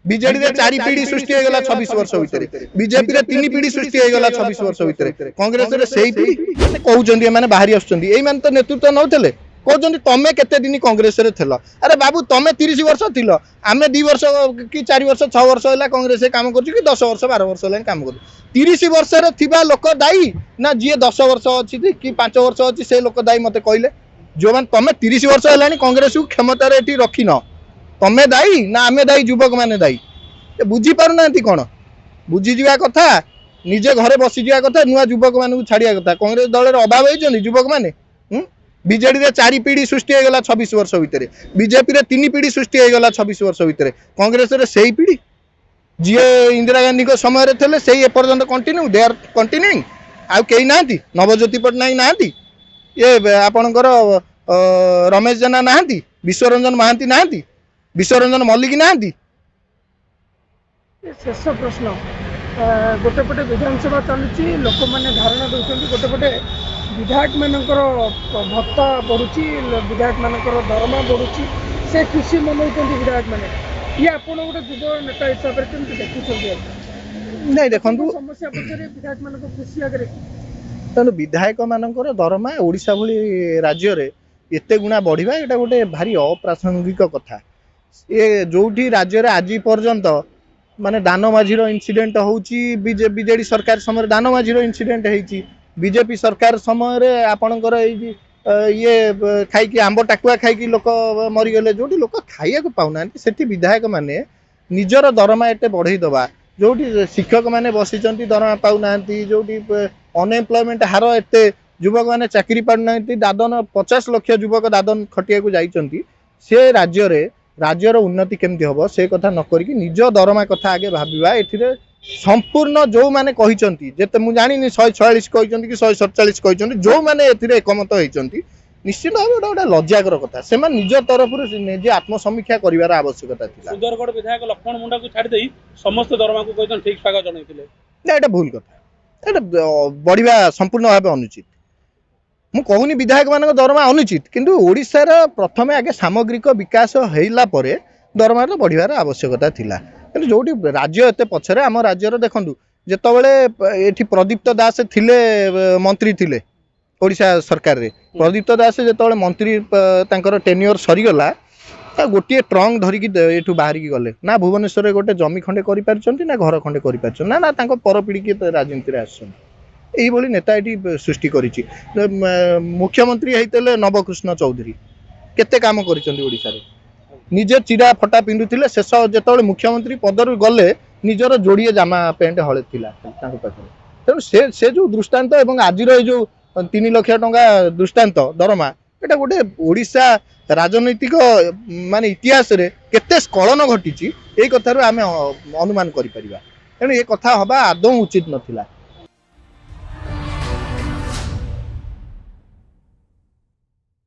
BJD रे 4 पीढ़ी सृष्टि हो गला 26 वर्ष भितर बीजेपी रे 3 पीढ़ी सृष्टि हो गला 26 वर्ष भितर कांग्रेस रे सेही पीढ़ी कहउचंदी माने बाहरी आछंदी एई मान तो नेतृत्व नउतले कहउचंदी तमे केते दिन कांग्रेस रे थेलो अरे बाबू तमे 30 वर्ष थिलो आमे 2 वर्ष कि 4 वर्ष 6 वर्ष होला कांग्रेस रे काम करछु कि 10 वर्ष 12 वर्ष होला काम कर 30 वर्ष रे थिबा लोक दाई ना जे 10 वर्ष अछि कि 5 वर्ष अछि से लोक दाई मते कहले जो मान तमे 30 वर्ष हलानी कांग्रेस को क्षमता रे एठी रखिन तमे दाई ना आमे दाई युवक माने दाई बुझी पार ना कौन बुझी जावा कथा निजे घरे बसी जावा कथा नुआ युवक मान छाड़िया कथा कांग्रेस दल अभाव होती युवक मैंने बीजेडी रे 4 पीढ़ी सृष्टि हो गला 26 वर्ष भितर बीजेपी रे 3 पीढ़ी सृष्टि हो गला 26 वर्ष भितर कांग्रेस रे सेही पीढ़ी जी इंदिरा गांधी को समय थे से एपर्यंत कंटिन्यू दे आर कंटिन्यूइंग आउ कई ना नवज्योति पट्टनायक ना ये आपणकर रमेश जेना ना विश्वरंजन महांती ना विश्वरंजन मल्लिक ना शेष प्रश्न गोटे पटे विधानसभा चलुची लोक मैंने धारणा दौरान गोटे पटे विधायक मानकर भत्ता बढ़ुची विधायक मानकर दरमा बढ़ुची से खुशी मनाऊँ विधायक मैंने ये आप गोटे युव नेता हिसाब से कमी देखुं नहीं देखो समस्या पक्षर विधायक मान खुशी आगे तेणु विधायक मानकर दरमा ओडिशा भली राज्य रे एते गुणा बढ़िबा एटा गोटे भारी अप्रासंगिक कथा ये जोठी राज्य रे आज पर्यंत माने दानमाझीर इनसीडेंट होउची बीजेडी सरकार समय दानमाझीर इनसीडेंट होइची बीजेपी सरकार समय रे आपणकर ये खाई आंब टाकुआ खाई लोक मरीगले जो लोक खाइया पाऊना से विधायक माने निजर दरमा एटे बढ़ई दबा जो शिक्षक मैंने बसी दरमा पाऊना जो अनएम्प्लॉयमेंट हार एते युवक मैंने चाकरी पाना दादन 50 लाख युवक दादन खटिया को जाइछंती से राज्यर उन्नति केमती हम से कथा न करिकी निज दरमा कथा आगे भाविबा एथिरे संपूर्ण जो माने कहिसंती जेते मु जानि 146 कहिसंती कि 147 कहिसंती जो माने एथिरे एकमत होइसंती निश्चित भाव गोटे लज्जाकर कथा से निज तरफ निजे आत्मसमीक्षा करिवार आवश्यकता थिला सुंदरगढ़ विधायक लक्ष्मण मुंडा को छाड़ देई समस्त दरमा को कहिसन ठीक स्वागत जणाइथिले ना एटा भूल कथा एटा बढ़िया संपूर्ण भाव अनुचित मु कहूनी विधायक मान दरमा अनुचित किंतु ओडिशार प्रथमे आगे सामग्रिक विकास हैला परे दरमा बढ़ियार आवश्यकता थिला किंतु जोटी राज्य एते पछरे आम राज्यर देखंतु जेतबेले एठी प्रदीप्त दास थिले मंत्री थिले ओडिशा सरकार रे प्रदीप्त दास जेतबेले मंत्री तांकर टेन्योर सरीगला गोटे ट्रंक धरिकी एठू बाहर की गले ना भुवनेश्वर गोटे जमी खंडे करि पारछंती ना घर खंडे करि पारछन ना तांको परपीढ़ी के राजनीति रे आछन एही बोली नेता एठी सृष्टि करिछि मुख्यमंत्री हेतले नवकृष्ण चौधरी केते काम करिसंती ओडिसा रे निजे चिरा फटा पिंधुथिले शेष जेतबेले मुख्यमंत्री पदरु गले निजर जोड़िए जामा पेंट हळे थिला तांको पाखरे तेणु से जो दृष्टांत एवं आजिर जो 3 लाख टंका दृष्टांत दरमा एटा गोटे ओडिशा राजनैतिक माने इतिहास रे केते स्खलन घटिछि एई कथारु आमे अनुमान करि परिबा तेणु ए कथा हबा आदौ उचित नथिला।